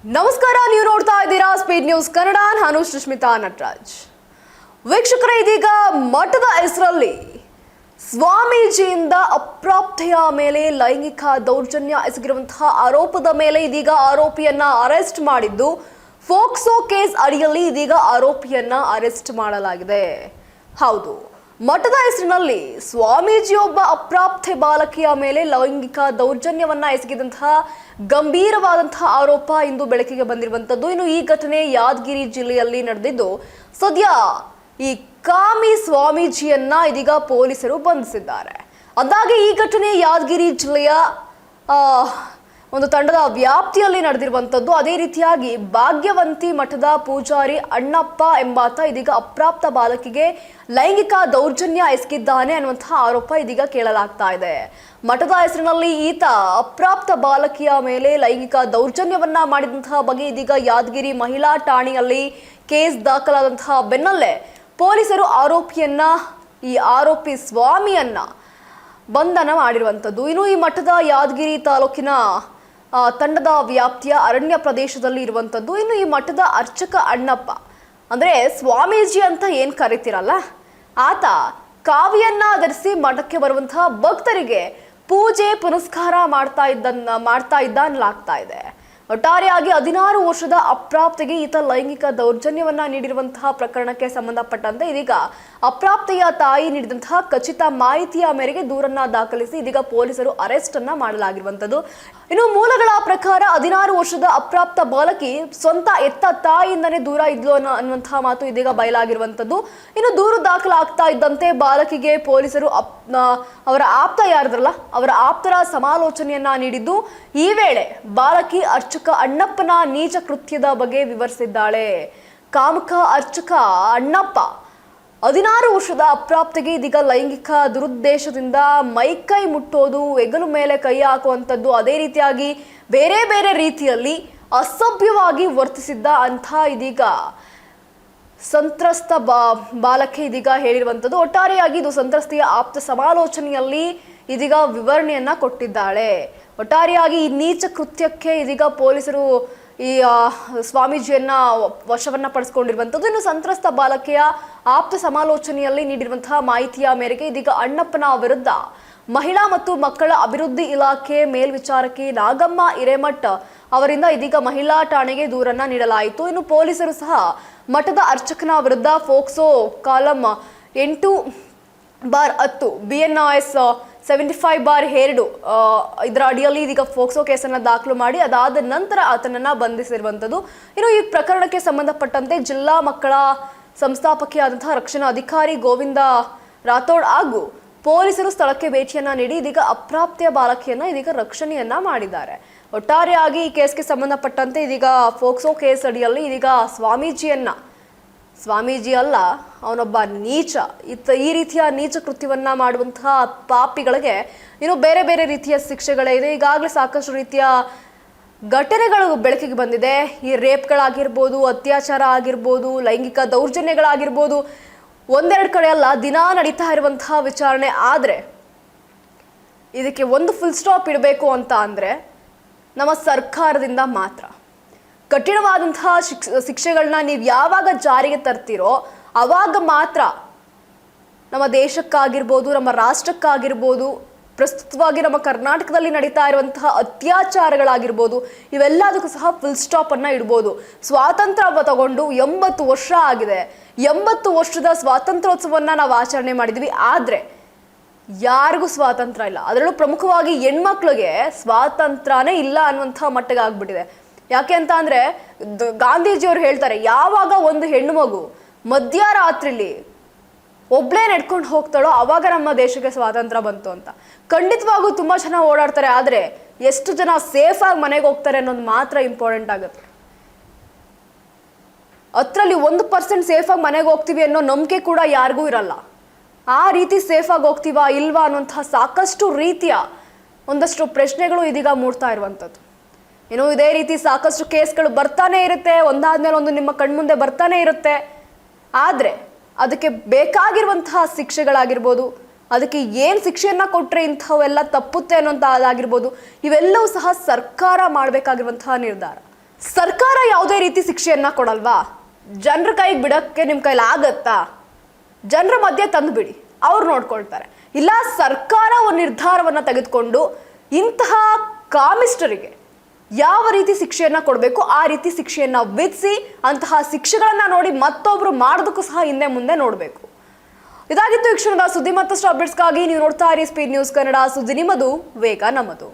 ನಮಸ್ಕಾರ, ನೀವು ನೋಡ್ತಾ ಇದ್ದೀರಾ ಸ್ಪೀಡ್ ನ್ಯೂಸ್ ಕನ್ನಡ. ನಾನು ಸುಷ್ಮಿತಾ ನಟರಾಜ್. ವೀಕ್ಷಕರೇ, ಇದೀಗ ಮಠದ ಹೆಸರಲ್ಲಿ ಸ್ವಾಮೀಜಿಯಿಂದ ಅಪ್ರಾಪ್ತೆಯ ಮೇಲೆ ಲೈಂಗಿಕ ದೌರ್ಜನ್ಯ ಎಸಗಿರುವಂತಹ ಆರೋಪದ ಮೇಲೆ ಇದೀಗ ಆರೋಪಿಯನ್ನ ಅರೆಸ್ಟ್ ಮಾಡಿದ್ದು, ಫೋಕ್ಸೋ ಕೇಸ್ ಅಡಿಯಲ್ಲಿ ಇದೀಗ ಆರೋಪಿಯನ್ನ ಅರೆಸ್ಟ್ ಮಾಡಲಾಗಿದೆ. ಹೌದು, ಮಠದ ಹೆಸರಿನಲ್ಲಿ ಸ್ವಾಮೀಜಿಯೊಬ್ಬ ಅಪ್ರಾಪ್ತೆ ಬಾಲಕಿಯ ಮೇಲೆ ಲೈಂಗಿಕ ದೌರ್ಜನ್ಯವನ್ನ ಎಸಗಿದಂತಹ ಗಂಭೀರವಾದಂತಹ ಆರೋಪ ಇಂದು ಬೆಳಕಿಗೆ ಬಂದಿರುವಂತದ್ದು. ಇನ್ನು ಈ ಘಟನೆ ಯಾದಗಿರಿ ಜಿಲ್ಲೆಯಲ್ಲಿ ನಡೆದಿದ್ದು, ಸದ್ಯ ಈ ಕಾಮಿ ಸ್ವಾಮೀಜಿಯನ್ನ ಇದೀಗ ಪೊಲೀಸರು ಬಂಧಿಸಿದ್ದಾರೆ. ಅದಾಗಿ ಈ ಘಟನೆ ಯಾದಗಿರಿ ಜಿಲ್ಲೆಯ ಒಂದು ತಂಡದ ವ್ಯಾಪ್ತಿಯಲ್ಲಿ ನಡೆದಿರುವಂತದ್ದು. ಅದೇ ರೀತಿಯಾಗಿ ಭಾಗ್ಯವಂತಿ ಮಠದ ಪೂಜಾರಿ ಅಣ್ಣಪ್ಪ ಎಂಬಾತ ಇದೀಗ ಅಪ್ರಾಪ್ತ ಬಾಲಕಿಗೆ ಲೈಂಗಿಕ ದೌರ್ಜನ್ಯ ಎಸಗಿದ್ದಾನೆ ಅನ್ನುವಂತಹ ಆರೋಪ ಇದೀಗ ಕೇಳಲಾಗ್ತಾ ಇದೆ. ಮಠದ ಹೆಸರಿನಲ್ಲಿ ಈತ ಅಪ್ರಾಪ್ತ ಬಾಲಕಿಯ ಮೇಲೆ ಲೈಂಗಿಕ ದೌರ್ಜನ್ಯವನ್ನ ಮಾಡಿದಂತಹ ಬಗ್ಗೆ ಇದೀಗ ಯಾದಗಿರಿ ಮಹಿಳಾ ಠಾಣೆಯಲ್ಲಿ ಕೇಸ್ ದಾಖಲಾದಂತಹ ಬೆನ್ನಲ್ಲೇ ಪೊಲೀಸರು ಈ ಆರೋಪಿ ಸ್ವಾಮಿಯನ್ನ ಬಂಧನ ಮಾಡಿರುವಂಥದ್ದು. ಇನ್ನು ಈ ಮಠದ ಯಾದಗಿರಿ ತಾಲೂಕಿನ ತಂಡದ ವ್ಯಾಪ್ತಿಯ ಅರಣ್ಯ ಪ್ರದೇಶದಲ್ಲಿ ಇರುವಂಥದ್ದು. ಇನ್ನು ಈ ಮಠದ ಅರ್ಚಕ ಅಣ್ಣಪ್ಪ, ಅಂದರೆ ಸ್ವಾಮೀಜಿ ಅಂತ ಏನು ಕರಿತಿರಲ್ಲ, ಆತ ಕಾವಿಯನ್ನ ಧರಿಸಿ ಮಠಕ್ಕೆ ಬರುವಂತಹ ಭಕ್ತರಿಗೆ ಪೂಜೆ ಪುನಸ್ಕಾರ ಮಾಡ್ತಾ ಇದ್ದ ಅನ್ನಲಾಗ್ತಾ ಇದೆ. ಒಟ್ಟಾರೆಯಾಗಿ 16 ವರ್ಷದ ಅಪ್ರಾಪ್ತೆಗೆ ಈತ ಲೈಂಗಿಕ ದೌರ್ಜನ್ಯವನ್ನ ನೀಡಿರುವಂತಹ ಪ್ರಕರಣಕ್ಕೆ ಸಂಬಂಧಪಟ್ಟಂತೆ ಇದೀಗ ಅಪ್ರಾಪ್ತೆಯ ತಾಯಿ ನೀಡಿದಂತಹ ಖಚಿತ ಮಾಹಿತಿಯ ಮೇರೆಗೆ ದೂರನ್ನ ದಾಖಲಿಸಿ ಇದೀಗ ಪೊಲೀಸರು ಅರೆಸ್ಟ್ ಅನ್ನ ಮಾಡಲಾಗಿರುವಂತದ್ದು. ಇನ್ನು ಮೂಲಗಳ ಪ್ರಕಾರ 16 ವರ್ಷದ ಅಪ್ರಾಪ್ತ ಬಾಲಕಿ ಸ್ವಂತ ಎತ್ತ ತಾಯಿಯಿಂದನೇ ದೂರ ಇದ್ಲು ಅನ್ನುವಂತಹ ಮಾತು ಇದೀಗ ಬಯಲಾಗಿರುವಂತದ್ದು. ಇನ್ನು ದೂರು ದಾಖಲಾಗ್ತಾ ಇದ್ದಂತೆ ಬಾಲಕಿಗೆ ಪೊಲೀಸರು ಅವರ ಆಪ್ತ ಯಾರದ್ರಲ್ಲ ಅವರ ಆಪ್ತರ ಸಮಾಲೋಚನೆಯನ್ನ ನೀಡಿದ್ದು, ಈ ವೇಳೆ ಬಾಲಕಿ ಅರ್ಚಕ ಅಣ್ಣಪ್ಪನ ನೀಚ ಕೃತ್ಯದ ಬಗ್ಗೆ ವಿವರಿಸಿದ್ದಾಳೆ. ಕಾಮಕ ಅರ್ಚಕ ಅಣ್ಣಪ್ಪ 16 ವರ್ಷದ ಅಪ್ರಾಪ್ತಿಗೆ ಇದೀಗ ಲೈಂಗಿಕ ದುರುದ್ದೇಶದಿಂದ ಮೈಕೈ ಮುಟ್ಟೋದು, ಹೆಗಲು ಮೇಲೆ ಕೈ ಹಾಕುವಂಥದ್ದು, ಅದೇ ರೀತಿಯಾಗಿ ಬೇರೆ ಬೇರೆ ರೀತಿಯಲ್ಲಿ ಅಸಭ್ಯವಾಗಿ ವರ್ತಿಸಿದ್ದ ಅಂತ ಇದೀಗ ಸಂತ್ರಸ್ತ ಬಾಲಕಿ ಇದೀಗ ಹೇಳಿರುವಂಥದ್ದು. ಒಟ್ಟಾರೆಯಾಗಿ ಇದು ಸಂತ್ರಸ್ತೆಯ ಆಪ್ತ ಸಮಾಲೋಚನೆಯಲ್ಲಿ ಇದೀಗ ವಿವರಣೆಯನ್ನ ಕೊಟ್ಟಿದ್ದಾಳೆ. ಒಟ್ಟಾರೆಯಾಗಿ ಈ ನೀಚ ಕೃತ್ಯಕ್ಕೆ ಇದೀಗ ಪೊಲೀಸರು ಈ ಸ್ವಾಮೀಜಿಯನ್ನ ವಶವನ್ನ ಪಡಿಸ್ಕೊಂಡಿರುವಂಥದ್ದು. ಇನ್ನು ಸಂತ್ರಸ್ತ ಬಾಲಕಿಯ ಆಪ್ತ ಸಮಾಲೋಚನೆಯಲ್ಲಿ ನೀಡಿರುವಂತಹ ಮಾಹಿತಿಯ ಮೇರೆಗೆ ಇದೀಗ ಅಣ್ಣಪ್ಪನ ವಿರುದ್ಧ ಮಹಿಳಾ ಮತ್ತು ಮಕ್ಕಳ ಅಭಿವೃದ್ಧಿ ಇಲಾಖೆ ಮೇಲ್ವಿಚಾರಕಿ ನಾಗಮ್ಮ ಹಿರೇಮಠ್ ಅವರಿಂದ ಇದೀಗ ಮಹಿಳಾ ಠಾಣೆಗೆ ದೂರನ್ನ ನೀಡಲಾಯಿತು. ಇನ್ನು ಪೊಲೀಸರು ಸಹ ಮಠದ ಅರ್ಚಕನ ವಿರುದ್ಧ ಫೋಕ್ಸೋ ಕಾಲಂ 8/10 BNIS 75/2 ಇದರ ಅಡಿಯಲ್ಲಿ ಇದೀಗ ಫೋಕ್ಸೋ ಕೇಸನ್ನ ದಾಖಲು ಮಾಡಿ ಅದಾದ ನಂತರ ಆತನನ್ನ ಬಂಧಿಸಿರುವಂಥದ್ದು. ಇನ್ನು ಈ ಪ್ರಕರಣಕ್ಕೆ ಸಂಬಂಧಪಟ್ಟಂತೆ ಜಿಲ್ಲಾ ಮಕ್ಕಳ ಸಂಸ್ಥಾಪಕಿಯಾದಂತಹ ರಕ್ಷಣಾ ಅಧಿಕಾರಿ ಗೋವಿಂದ ರಾಥೋಡ್ ಹಾಗೂ ಪೊಲೀಸರು ಸ್ಥಳಕ್ಕೆ ಭೇಟಿಯನ್ನ ನೀಡಿ ಇದೀಗ ಅಪ್ರಾಪ್ತಿಯ ಬಾಲಕಿಯನ್ನ ಇದೀಗ ರಕ್ಷಣೆಯನ್ನ ಮಾಡಿದ್ದಾರೆ. ಒಟ್ಟಾರೆಯಾಗಿ ಈ ಕೇಸ್ಗೆ ಸಂಬಂಧಪಟ್ಟಂತೆ ಇದೀಗ ಫೋಕ್ಸೋ ಕೇಸ್ ಅಡಿಯಲ್ಲಿ ಇದೀಗ ಸ್ವಾಮೀಜಿ ಅಲ್ಲ, ಅವನೊಬ್ಬ ನೀಚ, ಈ ರೀತಿಯ ನೀಚ ಕೃತ್ಯವನ್ನ ಮಾಡುವಂತಹ ಪಾಪಿಗಳಿಗೆ ಇನ್ನು ಬೇರೆ ಬೇರೆ ರೀತಿಯ ಶಿಕ್ಷೆಗಳೇ ಇದೆ. ಈಗಾಗಲೇ ಸಾಕಷ್ಟು ರೀತಿಯ ಘಟನೆಗಳು ಬೆಳಕಿಗೆ ಬಂದಿದೆ. ಈ ರೇಪ್ಗಳಾಗಿರ್ಬೋದು, ಅತ್ಯಾಚಾರ ಆಗಿರ್ಬೋದು, ಲೈಂಗಿಕ ದೌರ್ಜನ್ಯಗಳಾಗಿರ್ಬೋದು, ಒಂದೆರಡು ಕಡೆ ಅಲ್ಲ, ದಿನ ನಡೀತಾ ಇರುವಂತಹ ವಿಚಾರಣೆ. ಆದರೆ ಇದಕ್ಕೆ ಒಂದು ಫುಲ್ ಸ್ಟಾಪ್ ಇಡಬೇಕು ಅಂತ ಅಂದರೆ ನಮ್ಮ ಸರ್ಕಾರದಿಂದ ಮಾತ್ರ. ಕಠಿಣವಾದಂತಹ ಶಿಕ್ಷೆಗಳನ್ನ ನೀವು ಯಾವಾಗ ಜಾರಿಗೆ ತರ್ತೀರೋ ಆವಾಗ ಮಾತ್ರ ನಮ್ಮ ದೇಶಕ್ಕಾಗಿರ್ಬೋದು, ನಮ್ಮ ರಾಷ್ಟ್ರಕ್ಕಾಗಿರ್ಬೋದು, ಪ್ರಸ್ತುತವಾಗಿ ನಮ್ಮ ಕರ್ನಾಟಕದಲ್ಲಿ ನಡೀತಾ ಇರುವಂತಹ ಅತ್ಯಾಚಾರಗಳಾಗಿರ್ಬೋದು, ಇವೆಲ್ಲದಕ್ಕೂ ಸಹ ಫುಲ್ ಸ್ಟಾಪ್ ಅನ್ನ ಇಡ್ಬೋದು. ಸ್ವಾತಂತ್ರ್ಯ ತಗೊಂಡು 80 ವರ್ಷ ಆಗಿದೆ. 80 ವರ್ಷದ ಸ್ವಾತಂತ್ರ್ಯೋತ್ಸವನ್ನ ನಾವು ಆಚರಣೆ ಮಾಡಿದ್ವಿ. ಆದರೆ ಯಾರಿಗೂ ಸ್ವಾತಂತ್ರ್ಯ ಇಲ್ಲ. ಅದರಲ್ಲೂ ಪ್ರಮುಖವಾಗಿ ಹೆಣ್ಮಕ್ಳಿಗೆ ಸ್ವಾತಂತ್ರ್ಯನೇ ಇಲ್ಲ ಅನ್ನುವಂಥ ಮಟ್ಟಿಗೆ ಆಗ್ಬಿಟ್ಟಿದೆ. ಯಾಕೆ ಅಂತ ಅಂದ್ರೆ ಗಾಂಧೀಜಿಯವರು ಹೇಳ್ತಾರೆ, ಯಾವಾಗ ಒಂದು ಹೆಣ್ಣು ಮಗು ಮಧ್ಯರಾತ್ರಿಲಿ ಒಬ್ಳೇ ನಡ್ಕೊಂಡು ಹೋಗ್ತಾಳೋ ಅವಾಗ ನಮ್ಮ ದೇಶಕ್ಕೆ ಸ್ವಾತಂತ್ರ್ಯ ಬಂತು ಅಂತ. ಖಂಡಿತವಾಗೂ ತುಂಬಾ ಜನ ಓಡಾಡ್ತಾರೆ, ಆದರೆ ಎಷ್ಟು ಜನ ಸೇಫ್ ಆಗಿ ಮನೆಗೆ ಹೋಗ್ತಾರೆ ಅನ್ನೋದು ಮಾತ್ರ ಇಂಪಾರ್ಟೆಂಟ್ ಆಗುತ್ತೆ. ಅದರಲ್ಲಿ 1% ಸೇಫ್ ಆಗಿ ಮನೆಗೆ ಹೋಗ್ತೀವಿ ಅನ್ನೋ ನಂಬಿಕೆ ಕೂಡ ಯಾರಿಗೂ ಇರಲ್ಲ. ಆ ರೀತಿ ಸೇಫ್ ಆಗಿ ಹೋಗ್ತೀವಾ ಇಲ್ವಾ ಅನ್ನುವಂತಹ ಸಾಕಷ್ಟು ರೀತಿಯ ಒಂದಷ್ಟು ಪ್ರಶ್ನೆಗಳು ಇದೀಗ ಮೂಡ್ತಾ ಇರುವಂಥದ್ದು. ಇನ್ನು ಇದೇ ರೀತಿ ಸಾಕಷ್ಟು ಕೇಸ್ಗಳು ಬರ್ತಾನೆ ಇರುತ್ತೆ, ಒಂದಾದ್ಮೇಲೆ ಒಂದು ನಿಮ್ಮ ಕಣ್ಮುಂದೆ ಬರ್ತಾನೆ ಇರುತ್ತೆ. ಆದರೆ ಅದಕ್ಕೆ ಬೇಕಾಗಿರುವಂತಹ ಶಿಕ್ಷೆಗಳಾಗಿರ್ಬೋದು, ಅದಕ್ಕೆ ಏನು ಶಿಕ್ಷೆಯನ್ನ ಕೊಟ್ಟರೆ ಇಂಥವೆಲ್ಲ ತಪ್ಪುತ್ತೆ ಅನ್ನೋಂಥದ್ದಾಗಿರ್ಬೋದು, ಇವೆಲ್ಲವೂ ಸಹ ಸರ್ಕಾರ ಮಾಡಬೇಕಾಗಿರುವಂತಹ ನಿರ್ಧಾರ. ಸರ್ಕಾರ ಯಾವುದೇ ರೀತಿ ಶಿಕ್ಷೆಯನ್ನ ಕೊಡಲ್ವಾ? ಜನರ ಕೈಗೆ ಬಿಡಕ್ಕೆ ನಿಮ್ಮ ಕೈಲಿ ಆಗತ್ತಾ? ಜನರ ಮಧ್ಯೆ ತಂದು ಬಿಡಿ, ಅವ್ರು ನೋಡ್ಕೊಳ್ತಾರೆ. ಇಲ್ಲ ಸರ್ಕಾರ ಒಂದು ನಿರ್ಧಾರವನ್ನ ತೆಗೆದುಕೊಂಡು ಇಂತಹ ಕಾಮಿಸ್ಟರಿಗೆ ಯಾವ ರೀತಿ ಶಿಕ್ಷೆಯನ್ನ ಕೊಡಬೇಕು ಆ ರೀತಿ ಶಿಕ್ಷೆಯನ್ನ ವಿಧಿಸಿ ಅಂತಹ ಶಿಕ್ಷೆಗಳನ್ನ ನೋಡಿ ಮತ್ತೊಬ್ರು ಮಾಡೋದಕ್ಕೂ ಸಹ ಹಿಂದೆ ಮುಂದೆ ನೋಡಬೇಕು. ಇದಾಗಿತ್ತು ಈ ಕ್ಷಣದ ಸುದ್ದಿ. ಮತ್ತಷ್ಟು ಅಪ್ಡೇಟ್ಸ್ಗಾಗಿ ನೀವು ನೋಡ್ತಾ ಇರಿ ಸ್ಪೀಡ್ ನ್ಯೂಸ್ ಕನ್ನಡ. ಸುದ್ದಿ ನಿಮ್ಮದು, ವೇಗ ನಮ್ಮದು.